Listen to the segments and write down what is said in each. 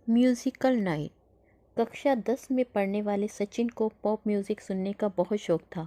Musical night. कक्षा 10 में पढ़ने वाले सचिन को पॉप म्यूजिक सुनने का बहुत शौक था।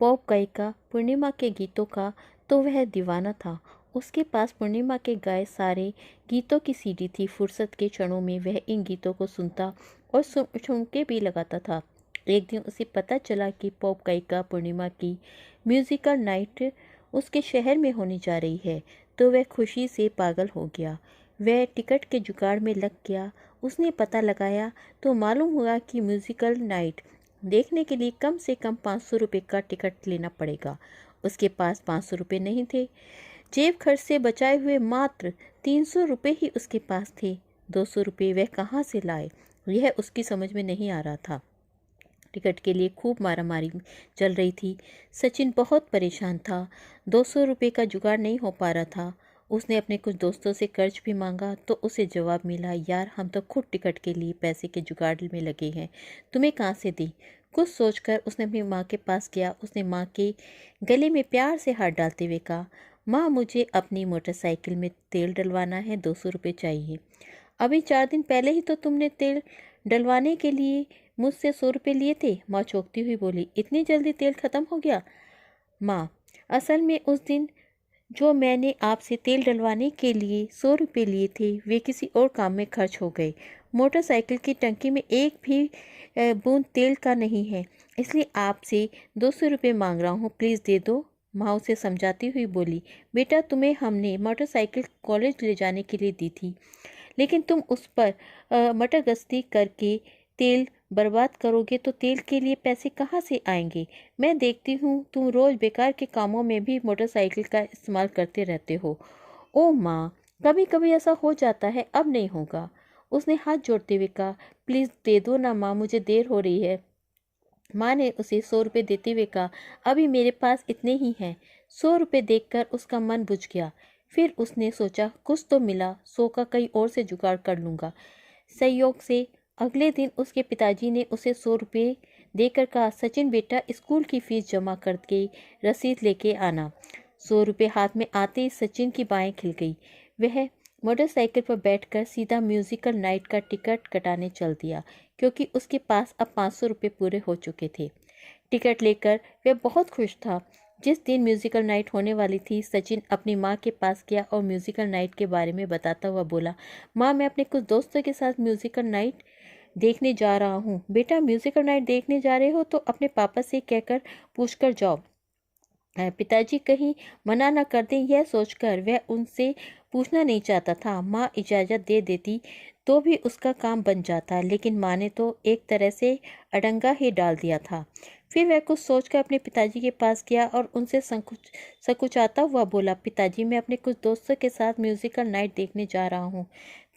पॉप गायिका पूर्णिमा के गीतों का तो वह दीवाना था। उसके पास पूर्णिमा के गाए सारे गीतों की सीडी थी। फुर्सत के क्षणों में वह इन गीतों को सुनता और सुन के भी लगाता था। एक दिन उसे पता चला कि पॉप गायिका पूर्णिमा की म्यूजिकल नाइट उसके शहर में होने जा रही है, तो वह खुशी से पागल हो गया। वह टिकट के जुगाड़ में लग गया। उसने पता लगाया तो मालूम हुआ कि म्यूजिकल नाइट देखने के लिए कम से कम 500 रुपये का टिकट लेना पड़ेगा। उसके पास 500 रुपये नहीं थे। जेब खर्च से बचाए हुए मात्र 300 रुपये ही उसके पास थे। 200 रुपये वह कहाँ से लाए, यह उसकी समझ में नहीं आ रहा था। टिकट के लिए खूब मारामारी चल रही थी। सचिन बहुत परेशान था। 200 रुपये का जुगाड़ नहीं हो पा रहा था। उसने अपने कुछ दोस्तों से कर्ज भी मांगा तो उसे जवाब मिला, यार हम तो खुद टिकट के लिए पैसे के जुगाड़ में लगे हैं, तुम्हें कहाँ से दी। कुछ सोचकर उसने अपनी माँ के पास गया। उसने माँ के गले में प्यार से हाथ डालते हुए कहा, माँ मुझे अपनी मोटरसाइकिल में तेल डलवाना है, 200 रुपये चाहिए। अभी 4 दिन पहले ही तो तुमने तेल डलवाने के लिए मुझसे 100 रुपये लिए थे। माँ चौंकती हुई बोली, इतनी जल्दी तेल खत्म हो गया। माँ, असल में उस दिन जो मैंने आपसे तेल डलवाने के लिए 100 रुपये लिए थे वे किसी और काम में खर्च हो गए। मोटरसाइकिल की टंकी में एक भी बूंद तेल का नहीं है, इसलिए आपसे 200 रुपये मांग रहा हूँ, प्लीज़ दे दो। माँ उसे समझाती हुई बोली, बेटा तुम्हें हमने मोटरसाइकिल कॉलेज ले जाने के लिए दी थी, लेकिन तुम उस पर मटर गश्ती करके तेल बर्बाद करोगे तो तेल के लिए पैसे कहाँ से आएंगे। मैं देखती हूँ तुम रोज़ बेकार के कामों में भी मोटरसाइकिल का इस्तेमाल करते रहते हो। ओ माँ, कभी कभी ऐसा हो जाता है, अब नहीं होगा। उसने हाथ जोड़ते हुए कहा, प्लीज़ दे दो ना माँ, मुझे देर हो रही है। माँ ने उसे 100 रुपये देते हुए कहा, अभी मेरे पास इतने ही हैं। 100 रुपये देखकर उसका मन बुझ गया। फिर उसने सोचा, कुछ तो मिला, 100 का कहीं और से जुगाड़ कर लूँगा। संयोग से अगले दिन उसके पिताजी ने उसे 100 रुपये देकर कहा, सचिन बेटा स्कूल की फीस जमा करके रसीद लेके आना। 100 रुपये हाथ में आते ही सचिन की बाहें खिल गई। वह मोटरसाइकिल पर बैठकर सीधा म्यूजिकल नाइट का टिकट कटाने चल दिया, क्योंकि उसके पास अब 500 रुपये पूरे हो चुके थे। टिकट लेकर वह बहुत खुश था। जिस दिन म्यूजिकल नाइट होने वाली थी, सचिन अपनी माँ के पास गया और म्यूजिकल नाइट के बारे में बताता हुआ बोला, माँ मैं अपने कुछ दोस्तों के साथ म्यूजिकल नाइट देखने जा रहा हूँ। बेटा म्यूजिकल नाइट देखने जा रहे हो तो अपने पापा से कहकर पूछकर जाओ। पिताजी कहीं मना न कर दें, यह सोचकर वह उनसे पूछना नहीं चाहता था। माँ इजाज़त दे देती तो भी उसका काम बन जाता, लेकिन माँ ने तो एक तरह से अड़ंगा ही डाल दिया था। फिर वह कुछ सोचकर अपने पिताजी के पास गया और उनसे संकुचाता हुआ बोला, पिताजी मैं अपने कुछ दोस्तों के साथ म्यूजिकल नाइट देखने जा रहा हूँ,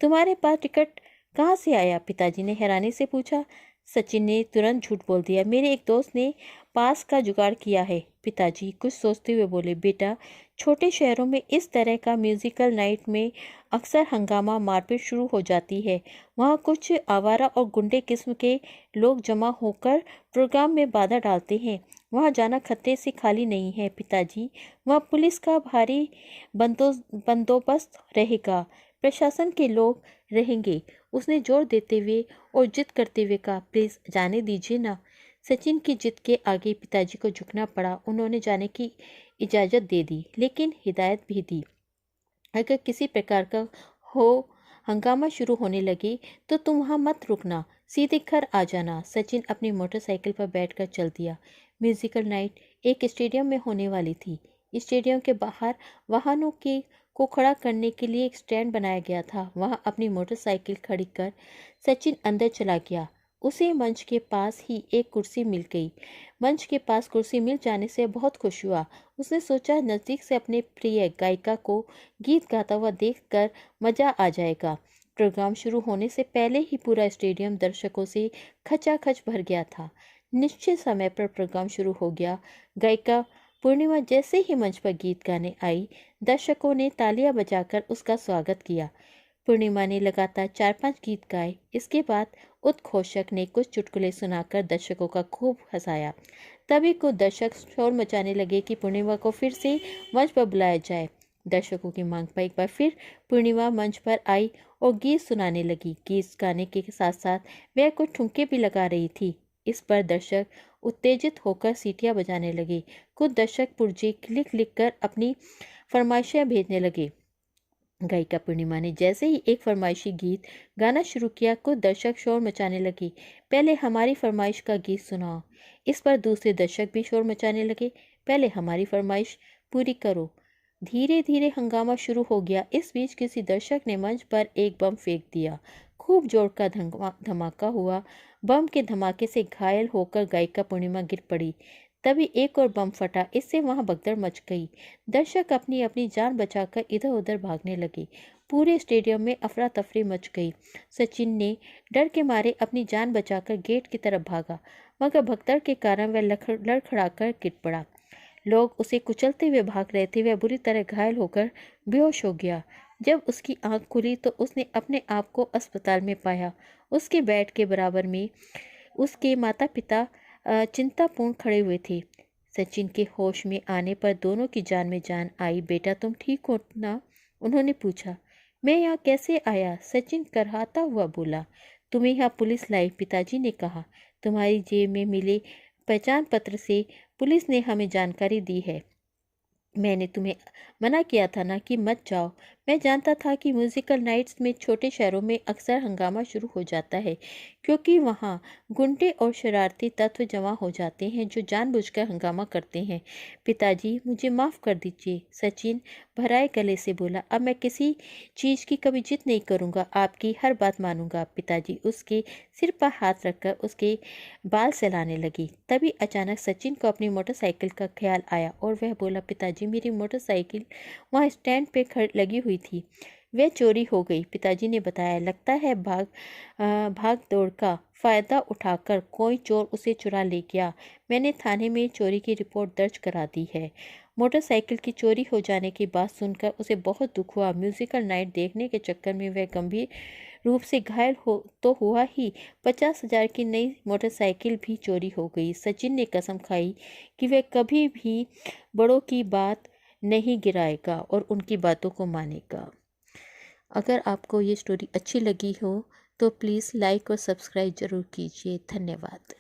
तुम्हारे पास टिकट कहाँ से आया। पिताजी ने हैरानी से पूछा। सचिन ने तुरंत झूठ बोल दिया, मेरे एक दोस्त ने पास का जुगाड़ किया है। पिताजी कुछ सोचते हुए बोले, बेटा छोटे शहरों में इस तरह का म्यूजिकल नाइट में अक्सर हंगामा मारपीट शुरू हो जाती है। वहाँ कुछ आवारा और गुंडे किस्म के लोग जमा होकर प्रोग्राम में बाधा डालते हैं। वहाँ जाना खतरे से खाली नहीं है पिताजी, वहाँ पुलिस का भारी बंदोबस्त रहेगा, प्रशासन के लोग रहेंगे। उसने जोर देते हुए और जिद करते हुए कहा, प्लीज़ जाने दीजिए ना। सचिन की जिद के आगे पिताजी को झुकना पड़ा। उन्होंने जाने की इजाज़त दे दी, लेकिन हिदायत भी दी, अगर किसी प्रकार का हो हंगामा शुरू होने लगे तो तुम वहाँ मत रुकना, सीधे घर आ जाना। सचिन अपनी मोटरसाइकिल पर बैठकर चल दिया। म्यूजिकल नाइट एक स्टेडियम में होने वाली थी। स्टेडियम के बाहर वाहनों के को खड़ा करने के लिए एक स्टैंड बनाया गया था। वहाँ अपनी मोटरसाइकिल खड़ी कर सचिन अंदर चला गया। उसे मंच के पास ही एक कुर्सी मिल गई। मंच के पास कुर्सी मिल जाने से बहुत खुश हुआ। उसने सोचा, नज़दीक से अपने प्रिय गायिका को गीत गाता हुआ देखकर मज़ा आ जाएगा। प्रोग्राम शुरू होने से पहले ही पूरा स्टेडियम दर्शकों से खचाखच भर गया था। निश्चित समय पर प्रोग्राम शुरू हो गया। गायिका पूर्णिमा जैसे ही मंच पर गीत गाने आई, दर्शकों ने तालियां बजाकर उसका स्वागत किया। पूर्णिमा ने लगातार 4-5 गीत गाए। इसके बाद उद्घोषक ने कुछ चुटकुले सुनाकर दर्शकों का खूब हंसाया। तभी कुछ दर्शक शोर मचाने लगे कि पूर्णिमा को फिर से मंच पर बुलाया जाए। दर्शकों की मांग पर एक बार फिर पूर्णिमा मंच पर आई और गीत सुनाने लगी। गीत गाने के साथ साथ वह कुछ ठुमके भी लगा रही थी। इस पर दर्शक उत्तेजित होकर सीटियां बजाने लगे। कुछ दर्शक पुर्जे लिख लिख कर अपनी फरमाइशें भेजने लगे। गायिका पूर्णिमा ने जैसे ही एक फरमाइशी गीत गाना शुरू किया, कुछ दर्शक शोर मचाने लगे, पहले हमारी फरमाइश का गीत सुनाओ। इस पर दूसरे दर्शक भी शोर मचाने लगे, पहले हमारी फरमाइश पूरी करो। धीरे धीरे हंगामा शुरू हो गया। इस बीच किसी दर्शक ने मंच पर एक बम फेंक दिया। खूब जोर का धमाका हुआ। बम के धमाके से घायल होकर गायिका पूर्णिमा गिर पड़ी। तभी एक और बम फटा। इससे वहां भगदड़ मच गई। दर्शक अपनी अपनी जान बचाकर इधर उधर भागने लगे। पूरे स्टेडियम में अफरा तफरी मच गई। सचिन ने डर के मारे अपनी जान बचाकर गेट की तरफ भागा, मगर भगदड़ के कारण वह लड़खड़ाकर गिर पड़ा। लोग उसे कुचलते हुए भाग रहे थे। वह बुरी तरह घायल होकर बेहोश हो गया। जब उसकी आंख खुली तो उसने अपने आप को अस्पताल में पाया। उसके बेड के बराबर में उसके माता पिता चिंतापूर्ण खड़े हुए थे। सचिन के होश में आने पर दोनों की जान में जान आई। बेटा, तुम ठीक हो ना? उन्होंने पूछा। मैं यहाँ कैसे आया? सचिन करहाता हुआ बोला। तुम्हें यहाँ पुलिस लाई, पिताजी ने कहा। तुम्हारी जेब में मिले पहचान पत्र से पुलिस ने हमें जानकारी दी है। मैंने तुम्हें मना किया था ना कि मत जाओ। मैं जानता था कि म्यूजिकल नाइट्स में छोटे शहरों में अक्सर हंगामा शुरू हो जाता है, क्योंकि वहाँ गुंडे और शरारती तत्व जमा हो जाते हैं जो जानबूझकर हंगामा करते हैं। पिताजी, मुझे माफ़ कर दीजिए, सचिन भराए गले से बोला। अब मैं किसी चीज़ की कभी जिद नहीं करूँगा, आपकी हर बात मानूंगा। पिताजी उसके सिर पर हाथ रखकर उसके बाल सहलाने लगी। तभी अचानक सचिन को अपनी मोटरसाइकिल का ख्याल आया और वह बोला, पिताजी, मेरी मोटरसाइकिल वहाँ स्टैंड पे लगी हुई थी, वह चोरी हो गई। पिताजी ने बताया, लगता है भाग दौड़ का फायदा उठाकर कोई चोर उसे चुरा ले गया। मैंने थाने में चोरी की रिपोर्ट दर्ज करा दी है। मोटरसाइकिल की चोरी हो जाने की बात सुनकर उसे बहुत दुख हुआ। म्यूजिकल नाइट देखने के चक्कर में वह गंभीर रूप से घायल हो तो हुआ ही, 50,000 की नई मोटरसाइकिल भी चोरी हो गई। सचिन ने कसम खाई कि वह कभी भी बड़ों की बात नहीं गिराएगा और उनकी बातों को मानेगा। अगर आपको ये स्टोरी अच्छी लगी हो तो प्लीज़ लाइक और सब्सक्राइब ज़रूर कीजिए। धन्यवाद।